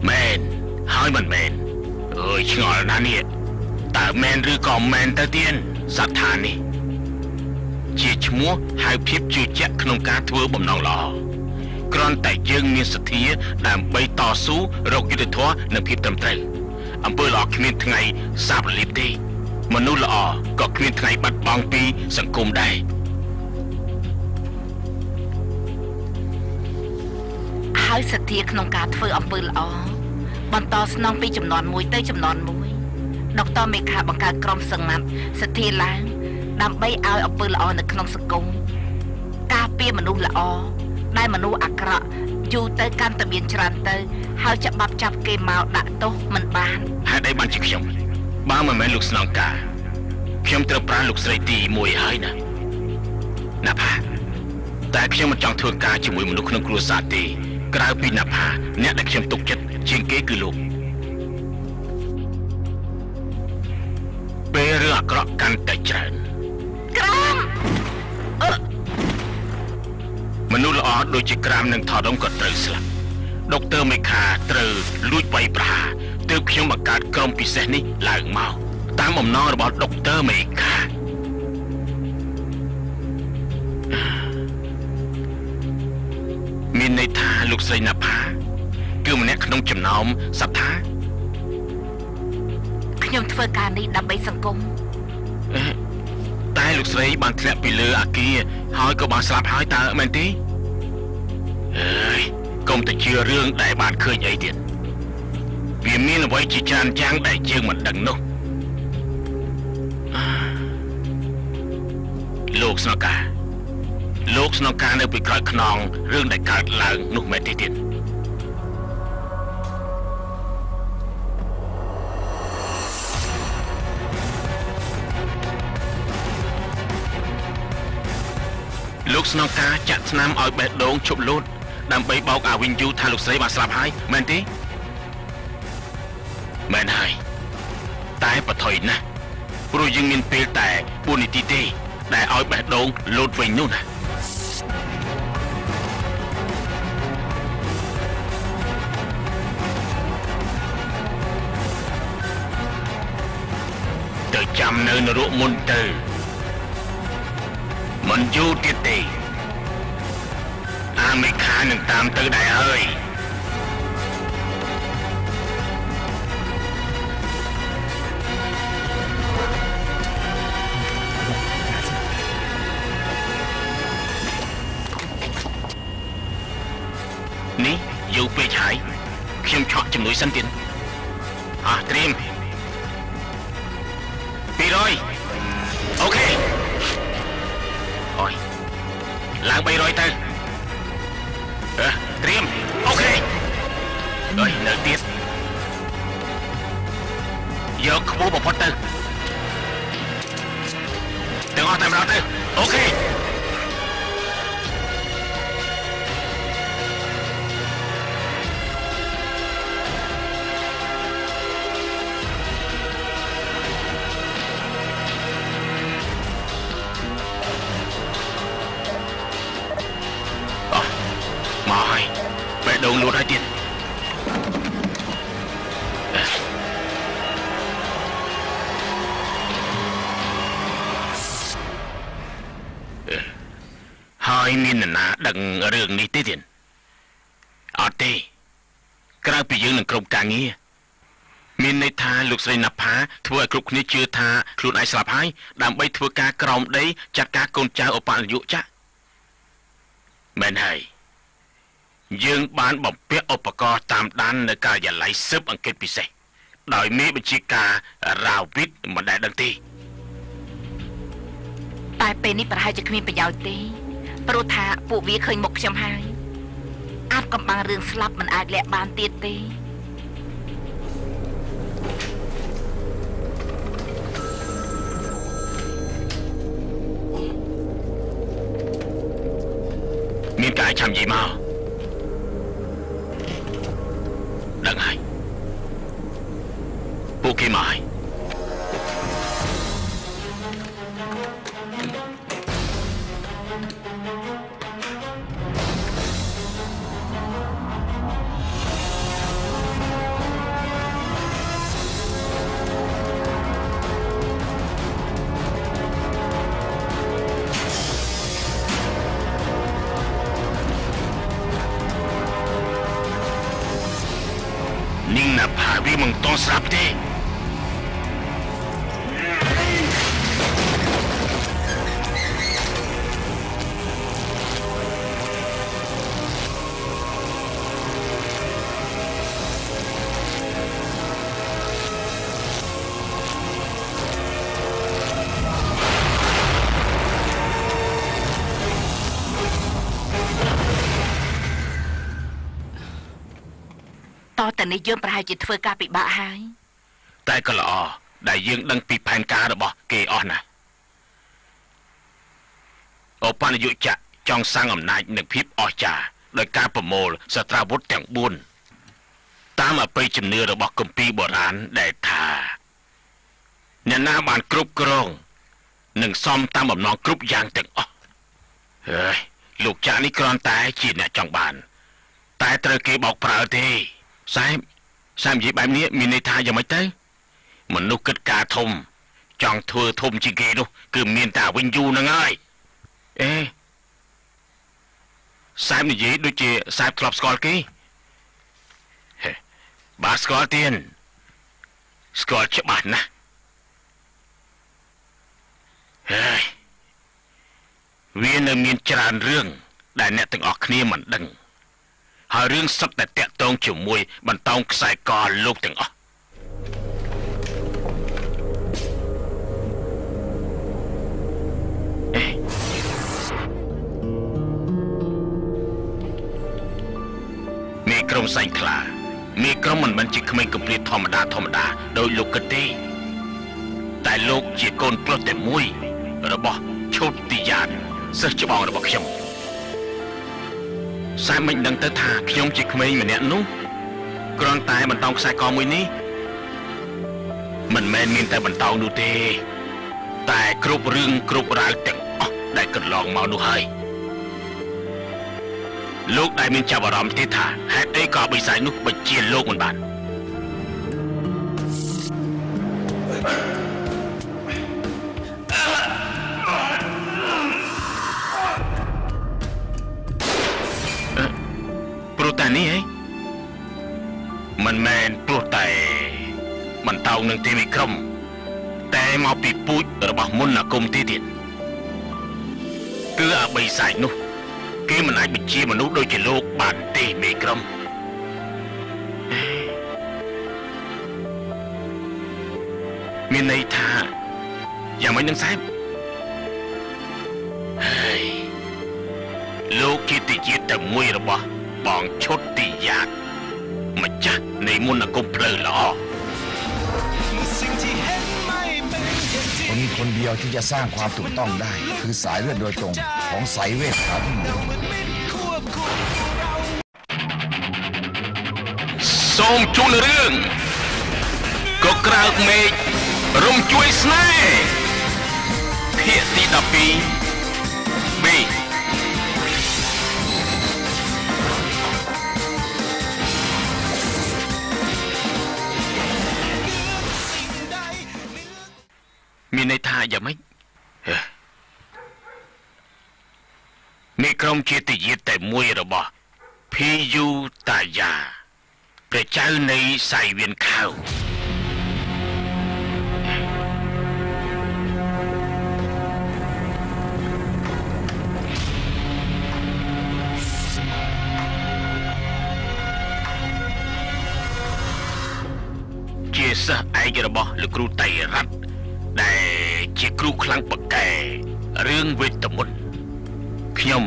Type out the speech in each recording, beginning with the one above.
men ហើយមិនមែនអើយឆ្ងល់ណាស់នេះតើមែនឬក៏មែនទៅទៀតសត្វថានេះជាឈ្មោះហៅភាពជឿជាក់ក្នុងការធ្វើបំណងល្អគ្រាន់តែយើងមានសទ្ធាដើម្បីតស៊ូរកយុត្តិធម៌និងភាពត្រឹមត្រូវអំពើល្អគ្មានថ្ងៃសាបរលាបទេមនុស្សល្អក៏គ្មានថ្ងៃបាត់បង់ពីសង្គមដែរហើយសទ្ធាក្នុងការធ្វើអំពើល្អបន្តស្នងពីចំនួនមួយទៅចំនួនមួយដុកទ័រមេខាបង្កើតក្រុមសង្កាត់សទ្ធាឡើងដើម្បីឲ្យអំពើល្អនៅក្នុងសង្គមការពារមនុស្សល្អដែលមនុស្សអាក្រក់យូរទៅកាន់តែមានច្រើនទៅហើយច្បាប់ចាប់គេមកដាក់ទោសមិនបានហេតុអីបានជាខ្ញុំបើមិនមែនលោកស្នងការខ្ញុំត្រូវប្រានលោកស្រីទី1ហើយណាផាតែខ្ញុំមិនចង់ធ្វើការជាមួយមនុស្សក្នុងគ្រួសារទេក្រៅពីណាផាអ្នកដែលខ្ញុំទុកចិត្តជាងគេគឺលោកពេលរឿងអាក្រក់កាន់តែច្រើនក្រាមមនុស្សល្អដូចជាក្រាមនិងថដុំក៏ត្រូវស្លាប់ដុកទ័រមេខាត្រូវលួចវាយប្រហារទើបខ្ញុំបង្កើតក្រុមពិសេសនេះឡើងមកតាមបំណងរបស់ដុកទ័រមេខាមានន័យថាលោកស្រីណាផាគឺម្នាក់ក្នុងចំណោមសត្វថាខ្ញុំធ្វើការនេះដើម្បីសង្គមតែលោកស្រីបានធ្លាក់ពីលើអាគារហើយក៏បានស្លាប់ហើយតើមែនទេអើយកុំទៅជឿរឿងដែលបានឃើញអីទៀតវាមានអ្វីជាច្រើនយ៉ាងដែលយើងមិនដឹងនោះលោកស្នងការនៅពីក្រោយខ្នងរឿងដែលកើតឡើងនោះមែនទេទៀតលោកស្នងការចាក់ថ្នាំឲ្យបេះដូងឈប់លូតដើម្បីបោកអាវិញយូថាលោកស្រីបានស្លាប់ហើយមែនទេមែនហើយតែបថុយណាស់ព្រោះយើងមានពេលតែ4នាទីទេដែលឲ្យបេះដូងលូតវិញនោះណាទៅចាំនៅនរកមុនទៅមិនយូរទៀតទេអាមេខានឹងតាមទៅដែរហើយនេះយូរពេកហើយខ្ញុំឆក់ជំនួយសិនទៀតត្រៀម200អូខេអូយឡើង300ទៅត្រៀមអូខេអើយនៅទៀតយកខ្ពស់បំផុតទៅទាំងអស់តែម្ដងទៅអូខេដងលូតហើយទៀតហើយមាននរណាដឹងរឿងនេះទេទៀតអត់ទេក្រៅពីយើងនឹងក្រុមការងារមានន័យថាលោកស្រីណាផាធ្វើឲ្យគ្រប់គ្នាជឿថាខ្លួនឯងស្លាប់ហើយដើម្បីធ្វើការក្រោមដីចាត់ការកូនចៅឧបនាយកចាក់មែនហើយយើងបានបំពាក់ឧបករណ៍តាមដាននៅការិយាល័យស៊ើបអង្កេតពិសេសដោយមេបញ្ជាការរាវិតមិនដែលដឹងទេតែពេលនេះប្រហែលជាគ្មានប្រយោជន៍ទេព្រោះថាពួកវាឃើញមុខខ្ញុំហើយអាចកំបាំងរឿងស្លាប់មិនអាចលាក់បានទៀតទេមានការឆាំយីមកដឹងហើយពួកគេមកហើយ นิ่งนะพาวิมังต้องสลับเต้តតែនេះយើងប្រហែលជាធ្វើការពិបាកហើយតែក៏ល្អដែលយើងដឹងពីផែនការរបស់គេអស់ណាស់អបនយុជៈចង់សាងអំណាចនិងភាពអស្ចារ្យដោយការប្រមូលសត្រាវុធទាំង4តាមអបិយជំនឿរបស់គម្ពីរបុរាណដែលថាអ្នកណាបានគ្រប់គ្រងនិងសមតាមបំណងគ្រប់យ៉ាងទាំងអស់ហើយលោកចាក់នេះគ្រាន់តែជាអ្នកចង់បានតែត្រូវគេបោកប្រើទេសែមនិយាយបែបនេះមានន័យថាយ៉ាងម៉េចទៅមនុស្សគិតការធំចង់ធ្វើធំជាងគេនោះគឺមានតែវិញយូរហ្នឹងហើយអេសែមនិយាយដូចជាសែមធ្លាប់ស្គាល់គេបាទស្គាល់ទៀតស្គាល់ច្បាស់ណាស់ហើយវានៅមានច្រើនរឿងដែលអ្នកទាំងអស់គ្នាមិនដឹងហើយរឿងសុទ្ធតែតាក់ទងជាមួយបន្តោងខ្សែកលោកទាំងអស់មេក្រុមសែងខ្លាមេក្រុមមិនមែនជាក្មេងកំព្រាធម្មតាដោយលោកគិតទេតែលោកជាកូនប្រុសតែមួយរបស់ឈុតទីយ៉ានសិស្សច្បងរបស់ខ្ញុំសែមមិនដឹងទៅថាខ្ញុំជាក្មេងម្នាក់នោះគ្រាន់តែបន្តោងខ្សែកមួយនេះមិនមែនមានតែបន្តោងនោះទេតែគ្រប់រឿងគ្រប់រ៉ាវទាំងអស់ដែលកន្លងមកនោះហើយលោកដែលមានចាប់អារម្មណ៍ទេថាហេតុអីក៏បិសាចនោះបញ្ជាលោកមិនបានព្រោះតែនេះហ៎មិនមែនព្រោះតែបន្តោងនឹងទេមីក្រុមតែមកពីពូជរបស់មុនអាគមទៀតគឺអាបិសាចនោះគេមិនអាចបញ្ជាមនុស្សដូចជាលោកបានទេមេក្រុមមានន័យថាយ៉ាងម៉េចនឹងសែបហើយលោកជាតិជាតិតែមួយរបស់បងឈុតទីយ៉ាតម្ចាស់នៃមុនអាគមផ្លូវល្អคนเดียวที่จะสร้างความถูกต้องได้คือสายเลือดโดยตรงของสายเวทขาที่หนึ่งសូមជូនរឿងក៏ក្រើកមេឃរំជួយស្នេហ៍ភាគទី12 B មានន័យថាយ៉ាងម៉េចមេក្រុមជាតិយាតែមួយរបស់ភីយូតាយ៉ាព្រះចៅនៃសៃវៀនខៅជាសិស្សឯករបស់លោកគ្រូតៃរ៉ាត់ដែលជាគ្រូខ្លាំងបកែរឿងវេទមន្តខ្ញុំ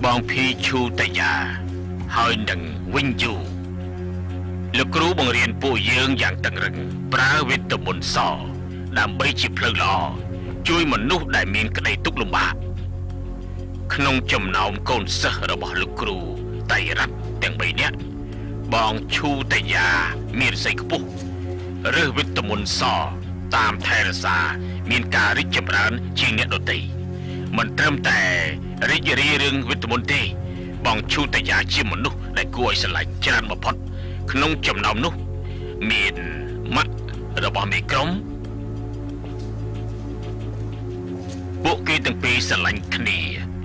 បងភីឈូតាយ៉ាហើយនឹងវិញយូលោកគ្រូបង្រៀនពួកយើងយ៉ាងតឹងរឹងប្រើវេទមន្តសដើម្បីជាផ្លូវល្អជួយមនុស្សដែលមានក្តីទុក្ខលំបាកក្នុងចំណោមកូនសិស្សរបស់លោកគ្រូតៃរ៉ាត់ទាំង3នាក់បងឈូតាយ៉ាមានស័យខ្ពស់រើសវេទមន្តសតាមថែរក្សាមានការរីកចម្រើនជាងអ្នកដទៃមិនត្រឹមតែរីករាយរឿងវេទមន្តទេបងឈូតាយ៉ាជាមនុស្សដែលគួរឲ្យស្រឡាញ់ច្រើនបំផុតក្នុងចំណោមនោះមានម៉ាក់របស់មេក្រុមពួកគេទាំងពីរស្រឡាញ់គ្នា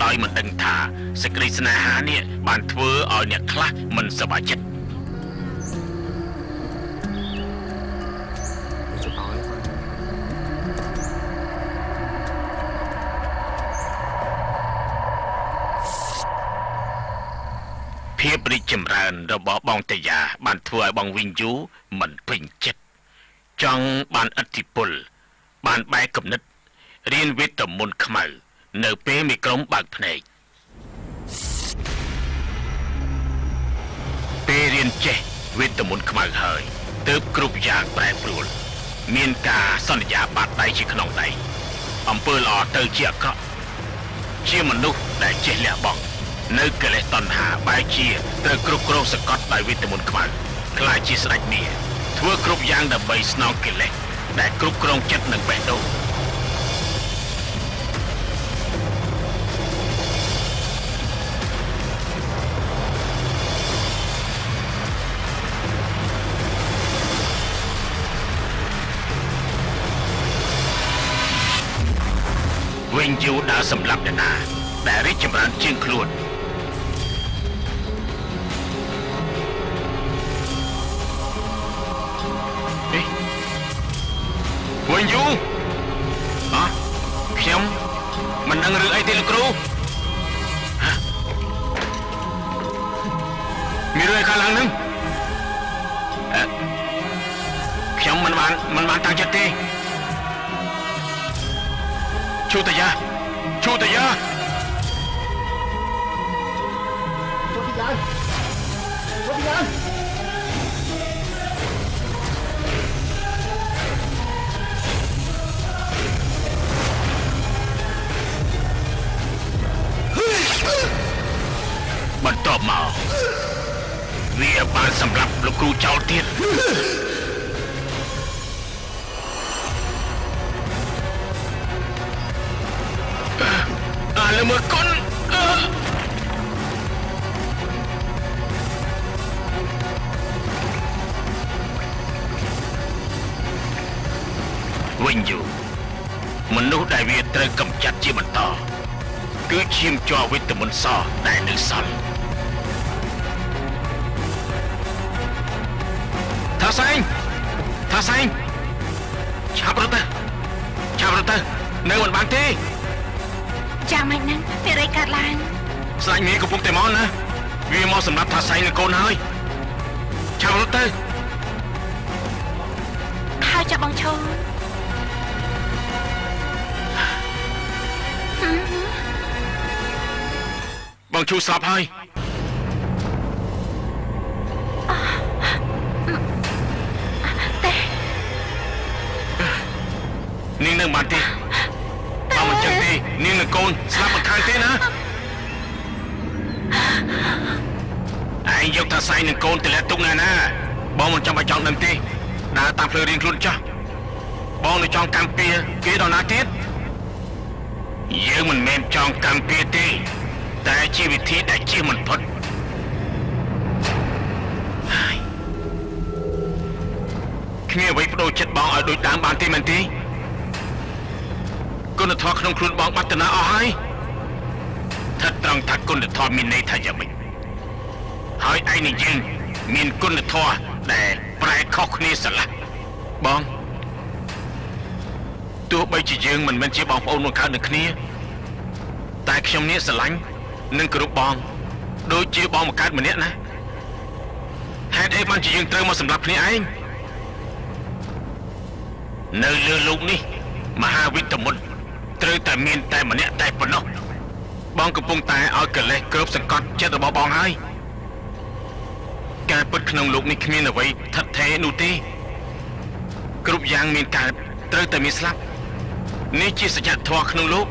ដោយមិនដឹងថាសេចក្តីស្នេហានេះបានធ្វើឲ្យអ្នកខ្លះមិនសប្បាយចិត្ត ភាពរីកចម្រើនរបស់បងតាយាបានធ្វើឲ្យបងវិញយូមិនពេញចិត្តចង់បានឥទ្ធិពលបានបែកគំនិតរៀនវិទ្យាមន្តខ្មៅនៅពេលមីក្រុមបើកភ្នែកពេលរៀនចេះវិទ្យាមន្តខ្មៅហើយទើបគ្រប់យ៉ាងប្រែប្រួលមានការសន្យាបាត់ដៃជាក្នុងដៃអំពើល្អទៅជាអាក្រក់ជាមនុស្សដែលចេះលះបង់នៅកិលេសតណ្ហាបែរជាត្រូវគ្រប់គ្រងសកត់ដោយវិទ្យាមន្តខ្មៅខ្លាចជាស្ដេចមារធ្វើគ្រប់យ៉ាងដើម្បីស្នងកិលេសដែលគ្រប់គ្រងចិត្តនិងបេះដូងវិញយូដើរសម្លាប់អ្នកណាដែលរីកចម្រើនជាងខ្លួនវិញយូខ្ញុំមិនដឹងរឿងអីទេលោកគ្រូមានរឿងអីខាងឡើងនឹងខ្ញុំមិនបានតាំងចិត្តទេឈូតាយាបន្ទាប់មកវាបានសម្លាប់លោកគ្រូចោលទៀតលើមើលកូនវិញយូមនុស្សដែលវាត្រូវកម្ចាត់ជាបន្តគឺឈាមជ័រវិត្យាមន្តសដែលនៅសល់ថាសែងឆាប់រត់ទៅនៅមិនបានទេចាំមិនហ្នឹងមានអីកើតឡើងស្លាញ់មីកំពុងតែមកណាវាមកសម្រាប់ថាសែងនឹងកូនហើយឆាប់រត់ទៅហើយចាប់បងឈូបងឈូស្លាប់ហើយតែនាងនៅបានទេបើមិនចឹងទេនាងនឹងកូនស្លាប់មិនខានទេណាឯងយកតាសៃនឹងកូនទៅលាក់ទុកណាបងមិនចាំបាច់ចង់ដឹងទេដើរតាមផ្លូវរៀងខ្លួនចាស់បងនៅចង់កម្មពារគេដល់ណាទៀតយើងមិនមែនចង់កម្មពារទេតែជាវិធីដែលជៀសមិនផុតគ្មានអ្វីបដូរចិត្តបងឲ្យដូចដើមបានទេមែនទេគុណធម៌ក្នុងខ្លួនបងបាត់ទៅណាអស់ហើយថាត្រង់ថាគុណធម៌មានន័យថាយ៉ាងម៉េចហើយឯងនឹងយើងមានគុណធម៌ដែលប្រែខុសគ្នាស្រឡះបងទោះបីជាយើងមិនមែនជាបងប្អូនមកកើតនឹងគ្នាតែខ្ញុំនេះស្រឡាញ់និងគោរពបងដូចជាបងមកកើតម្នាក់ណាហេតុអីបានជាយើងត្រូវមកសម្លាប់គ្នាឯងនៅលើលោកនេះមហាវិទ្យាមន្តត្រូវតែមានតែម្នាក់តែប៉ុណ្ណោះបងកំពុងតែឲ្យកិលេសគ្របសង្កត់ចិត្តរបស់បងហើយការពិតក្នុងលោកនេះគ្មានអ្វីស្ថិតថេរនោះទេគ្រប់យ៉ាងមានកើតត្រូវតែមានស្លាប់នេះជាសច្ចធម៌ក្នុងលោក